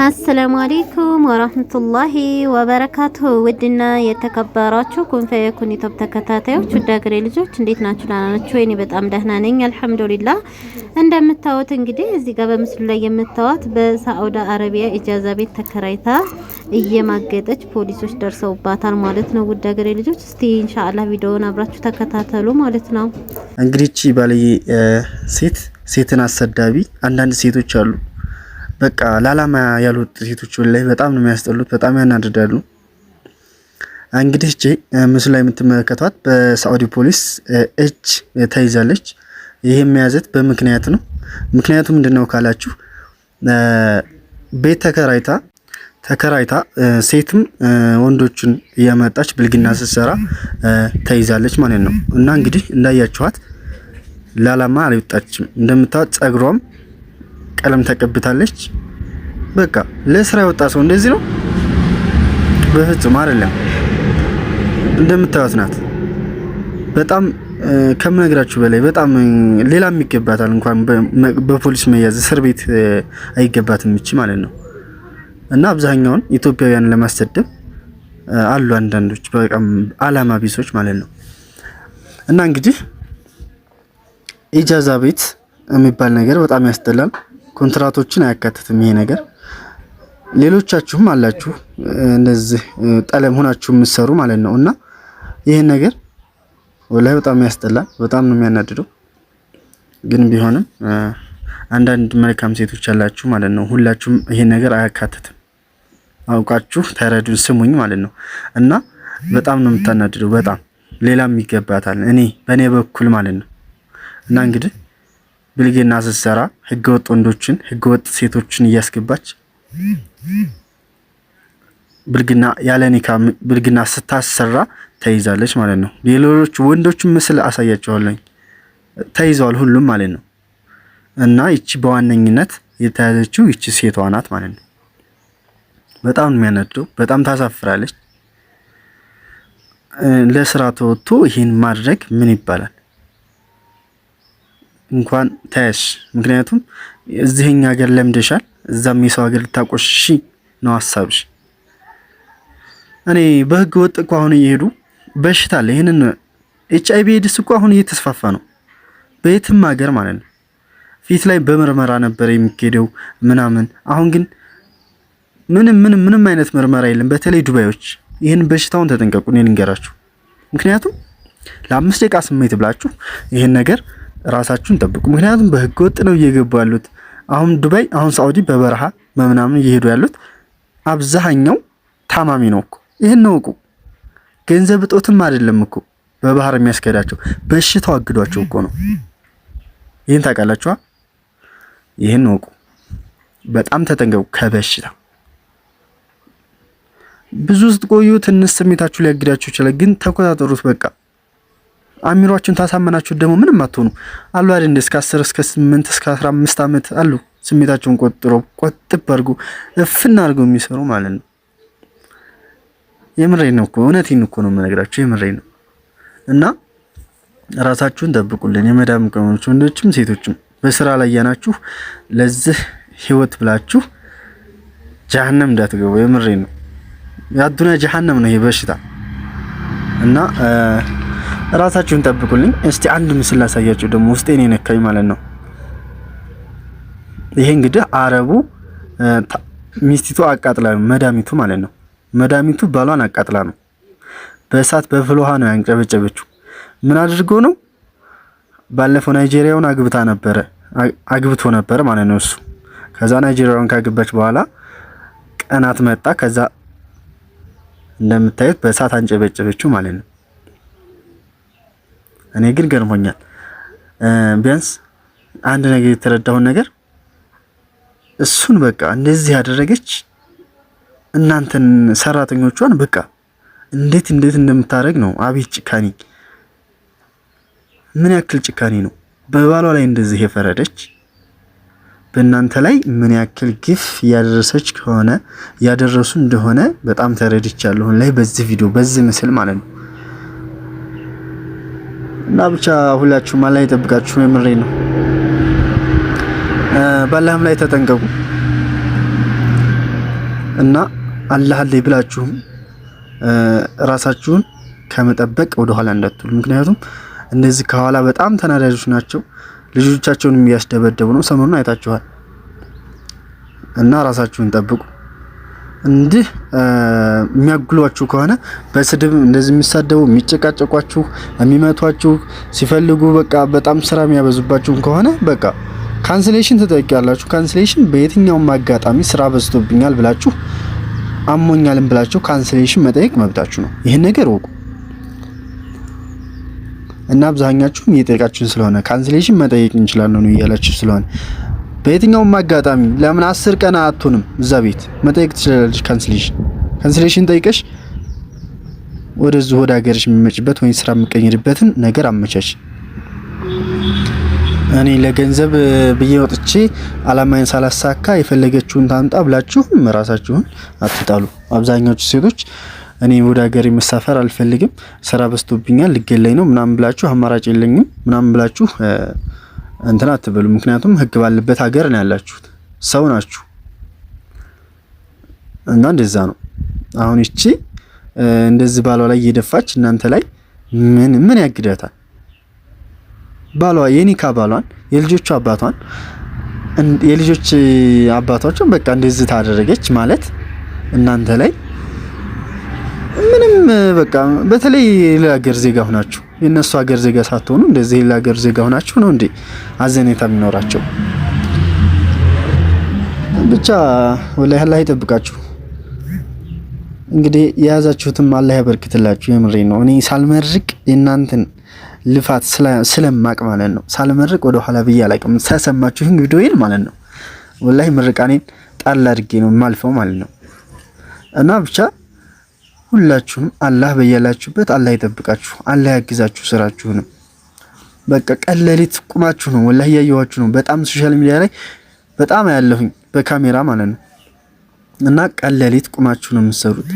አሰላሙ አለይኩም ወራህመቱላሂ ወበረካቱ። ውድና የተከበራችሁ ኩንፈየኩን ዩቲዩብ ተከታታዮች ውድ ሀገሬ ልጆች እንዴት ናችሁ? ደህና ናችሁ? እኔ በጣም ደህና ነኝ አልሐምዱሊላህ። እንደምታዩት እንግዲህ እዚህ ጋር በምስሉ ላይ የምታዩት በሳዑዲ አረቢያ ኢጃዛ ቤት ተከራይታ እየማገጠች ፖሊሶች ደርሰውባታል ማለት ነው። ውድ ሀገሬ ልጆች እስቲ ኢንሻአላህ ቪዲዮውን አብራችሁ ተከታተሉ ማለት ነው። እንግዲህ እቺ ባለየ ሴትን አሰዳቢ አንዳንድ ሴቶች አሉ። በቃ ላላማ ያሉት ሴቶች ላይ በጣም ነው የሚያስጠሉት፣ በጣም ያናድዳሉ። እንግዲህ እቺ ምስሉ ላይ የምትመለከቷት በሳዑዲ ፖሊስ እጅ ተይዛለች። ይሄ የሚያዘት በምክንያት ነው። ምክንያቱ ምንድነው ካላችሁ ቤት ተከራይታ ሴትም ወንዶችን እያመጣች ብልግና ስትሰራ ተይዛለች ማለት ነው። እና እንግዲህ እንዳያችኋት ላላማ አልወጣችም። እንደምታዩት ጸጉሯም ቀለም ተቀብታለች። በቃ ለስራ የወጣ ሰው እንደዚህ ነው? በፍጹም አይደለም። እንደምታዩት ናት። በጣም ከምነግራችሁ በላይ በጣም ሌላም ይገባታል። እንኳን በፖሊስ መያዝ እስር ቤት አይገባትም እቺ ማለት ነው። እና አብዛኛውን ኢትዮጵያውያን ለማሰደብ አሉ አንዳንዶች በጣም አላማ ቢሶች ማለት ነው። እና እንግዲህ ኢጃዛ ቤት የሚባል ነገር በጣም ያስጠላል። ኮንትራቶችን አያካትትም ይሄ ነገር። ሌሎቻችሁም አላችሁ እንደዚህ ጠለም ሆናችሁ የምትሰሩ ማለት ነው። እና ይሄን ነገር ወላሂ በጣም ያስጠላል፣ በጣም ነው የሚያናድደው። ግን ቢሆንም አንዳንድ መልካም ሴቶች አላችሁ ማለት ነው። ሁላችሁም ይሄን ነገር አያካትትም። አውቃችሁ ተረዱን፣ ስሙኝ ማለት ነው። እና በጣም ነው የምታናድደው። በጣም ሌላም ይገባታል በኔ በኩል ማለት ነው። እና እንግዲህ ብልግና ስትሰራ ህገወጥ ወንዶችን ህገወጥ ሴቶችን እያስገባች ብልግና ያለ ኒካ ብልግና ስታሰራ ተይዛለች ማለት ነው። ሌሎች ወንዶችን ምስል አሳያቸዋለሁ፣ ተይዘዋል ሁሉም ማለት ነው። እና ይቺ በዋነኝነት የተያዘችው ይቺ ሴቷ ናት ማለት ነው። በጣም ነው የሚያናድደው፣ በጣም ታሳፍራለች። ለስራ ተወጥቶ ይሄን ማድረግ ምን ይባላል? እንኳን ታያሽ። ምክንያቱም እዚህኛ ሀገር ለምደሻል፣ እዛም የሰው ሀገር ልታቆሽሺ ነው ሐሳብሽ። እኔ በህገ ወጥ እኮ አሁን እየሄዱ በሽታ አለ። ይሄንን HIV ኤድስ እኮ አሁን እየተስፋፋ ነው በየትም ሀገር ማለት ነው። ፊት ላይ በምርመራ ነበር የሚኬደው ምናምን። አሁን ግን ምንም አይነት ምርመራ የለም። በተለይ ዱባዮች ይሄን በሽታውን ተጠንቀቁ፣ እኔ ልንገራችሁ። ምክንያቱም ለ5 ደቂቃ ስሜት ብላችሁ ይሄን ነገር ራሳችሁን ጠብቁ። ምክንያቱም በህገ ወጥ ነው እየገቡ ያሉት። አሁን ዱባይ፣ አሁን ሳዑዲ በበረሃ በምናምን እየሄዱ ያሉት አብዛኛው ታማሚ ነው እኮ። ይሄን ነው እኮ ገንዘብ እጦትም አይደለም እኮ በባህር የሚያስከዳቸው፣ በሽታው አግዷቸው እኮ ነው። ይሄን ታውቃላችሁ? ይሄን ነው እኮ። በጣም ተጠንቀቁ ከበሽታ። ብዙ ስትቆዩ ትንሽ ስሜታችሁ ሊያግዳችሁ ይችላል፣ ግን ተቆጣጠሩት በቃ። አሚሯችሁን ታሳመናችሁት ደግሞ ምንም አትሆኑ አሉ አይደል? እስከ 10 እስከ 8 እስከ 15 ዓመት አሉ ስሜታችሁን ቆጥብ አድርጎ እፍና አድርገው የሚሰሩ ማለት ነው። የምሬን ነው እኮ፣ እውነቴን እኮ ነው የምነግራችሁ፣ የምሬን ነው። እና ራሳችሁን ጠብቁልን። የመዳም ቀሞች ወንዶችም ሴቶችም በስራ ላይ ያናችሁ ለዚህ ህይወት ብላችሁ ጀሃነም እንዳትገቡ። የምሬን ነው። ያዱና ጀሃነም ነው ይሄ በሽታ። እና ራሳችሁን ጠብቁልኝ። እስቲ አንድ ምስል ላሳያችሁ ደግሞ ውስጤን የነካኝ ማለት ነው። ይሄ እንግዲህ አረቡ ሚስቲቱ አቃጥላ ነው፣ መዳሚቱ ማለት ነው። መዳሚቱ ባሏን አቃጥላ ነው በእሳት በፍል ውሃ ነው ያንጨበጨበችው። ምን አድርጎ ነው? ባለፈው ናይጄሪያውን አግብቶ ነበር ማለት ነው እሱ። ከዛ ናይጄሪያውን ካገባች በኋላ ቀናት መጣ። ከዛ እንደምታዩት በእሳት አንጨበጨበችው ማለት ነው። እኔ ግን ገርሞኛል። ቢያንስ አንድ ነገር የተረዳሁን ነገር እሱን በቃ እንደዚህ ያደረገች እናንተን ሰራተኞቿን በቃ እንዴት እንደምታረግ ነው። አቤት ጭካኔ! ምን ያክል ጭካኔ ነው! በባሏ ላይ እንደዚህ የፈረደች በእናንተ ላይ ምን ያክል ግፍ ያደረሰች ከሆነ ያደረሱ እንደሆነ በጣም ተረድቻለሁ ላይ በዚህ ቪዲዮ በዚህ ምስል ማለት ነው። እና ብቻ ሁላችሁም አላህ ይጠብቃችሁ። የምሬ ነው። በአላህም ላይ ተጠንቀቁ። እና አላህ አለ ብላችሁም ራሳችሁን ከመጠበቅ ወደ ኋላ እንዳትሉ። ምክንያቱም እነዚህ ከኋላ በጣም ተናዳጆች ናቸው። ልጆቻቸውን እያስደበደቡ ነው። ሰሞኑን አይታችኋል። እና ራሳችሁን ጠብቁ። እንዲህ የሚያግሏችሁ ከሆነ በስድብ እንደዚህ የሚሳደቡ የሚጨቃጨቋችሁ፣ የሚመቷችሁ ሲፈልጉ በቃ በጣም ስራ የሚያበዙባችሁ ከሆነ በቃ ካንስሌሽን ትጠይቃላችሁ። ካንስሌሽን በየትኛውም አጋጣሚ ስራ በዝቶብኛል ብላችሁ አሞኛልም ብላችሁ ካንስሌሽን መጠየቅ መብታችሁ ነው። ይሄን ነገር ወቁ። እና አብዛኛችሁም እየጠየቃችሁን ስለሆነ ካንስሌሽን መጠየቅ እንችላለን ነው እያላችሁ ስለሆነ በየትኛውም አጋጣሚ ለምን 10 ቀን አትሆንም እዛ ቤት መጠየቅ ትችላለች። ካንስሌሽን ጠይቀሽ ወደዚህ ወደ ሀገርሽ የሚመጭበት ወይ ስራ የምቀይርበትን ነገር አመቻች። እኔ ለገንዘብ ብዬ ወጥቼ አላማዬን ሳላሳካ የፈለገችውን ታምጣ ብላችሁም ራሳችሁን አትጣሉ። አብዛኛዎቹ ሴቶች እኔ ወደ ሀገሬ መሳፈር አልፈልግም፣ ስራ በዝቶብኛል፣ ልገለኝ ነው ምናምን ብላችሁ አማራጭ የለኝም ምናምን ብላችሁ እንትና አትበሉ። ምክንያቱም ህግ ባለበት ሀገር ነው ያላችሁት፣ ሰው ናችሁ እና እንደዛ ነው። አሁን እቺ እንደዚህ ባሏ ላይ እየደፋች እናንተ ላይ ምን ያግዳታል? ባሏ የኒካ ባሏን የልጆቹ አባቷን የልጆች አባቷቸው በቃ እንደዚህ ታደረገች ማለት እናንተ ላይ ምንም በቃ በተለይ ለሀገር ዜጋ ሆናችሁ የነሱ ሀገር ዜጋ ሳትሆኑ እንደዚህ ለሀገር ዜጋ ሆናችሁ ነው እንዴ አዘኔታ የሚኖራቸው? ብቻ ወላሂ አላህ ይጠብቃችሁ። እንግዲህ የያዛችሁትም አላህ ያበርክትላችሁ። የምሬ ነው። እኔ ሳልመርቅ የእናንተን ልፋት ስለማቅ ማለት ነው ሳልመርቅ ወደ ኋላ ብዬ አላቅም። ሳሰማችሁ ቪዲዮዬን ማለት ነው ወላሂ ምርቃኔን ጣል አድርጌ ነው የማልፈው ማለት ነው። እና ብቻ ሁላችሁም አላህ በያላችሁበት አላህ ይጠብቃችሁ፣ አላህ ያግዛችሁ ስራችሁንም። በቃ ቀለሊት ቁማችሁ ነው ወላሂ ያያያችሁ ነው። በጣም ሶሻል ሚዲያ ላይ በጣም ያለሁኝ በካሜራ ማለት ነው። እና ቀለሊት ቁማችሁ ነው የምትሰሩት።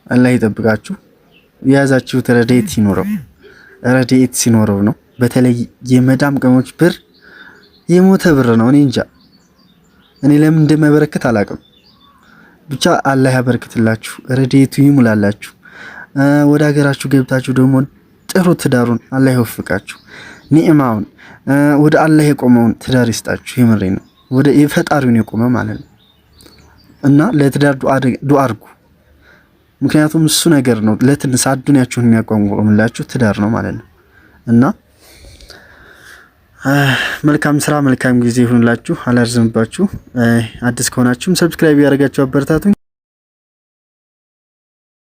አላህ ይጠብቃችሁ። የያዛችሁት ረድኤት ይኖረው፣ ረድኤት ሲኖረው ነው። በተለይ የመዳም ቀሞች ብር የሞተ ብር ነው። እኔ እንጃ እኔ ለምን እንደማይበረክት አላውቅም። ብቻ አላህ ያበርክትላችሁ፣ ረድኤቱ ይሙላላችሁ። ወደ ሀገራችሁ ገብታችሁ ደግሞ ጥሩ ትዳሩን አላህ ይወፍቃችሁ። ኒዕማውን ወደ አላህ የቆመውን ትዳር ይስጣችሁ። የምሬ ነው። ወደ የፈጣሪውን የቆመ ማለት ነው። እና ለትዳር ዱአ አድርጉ። ምክንያቱም እሱ ነገር ነው ለትንሳ ዱንያችሁን የሚያቋቁምላችሁ ትዳር ነው ማለት ነው። እና መልካም ስራ መልካም ጊዜ ይሁንላችሁ። አላርዝምባችሁ። አዲስ ከሆናችሁም ሰብስክራይብ ያደርጋችሁ አበረታቱኝ።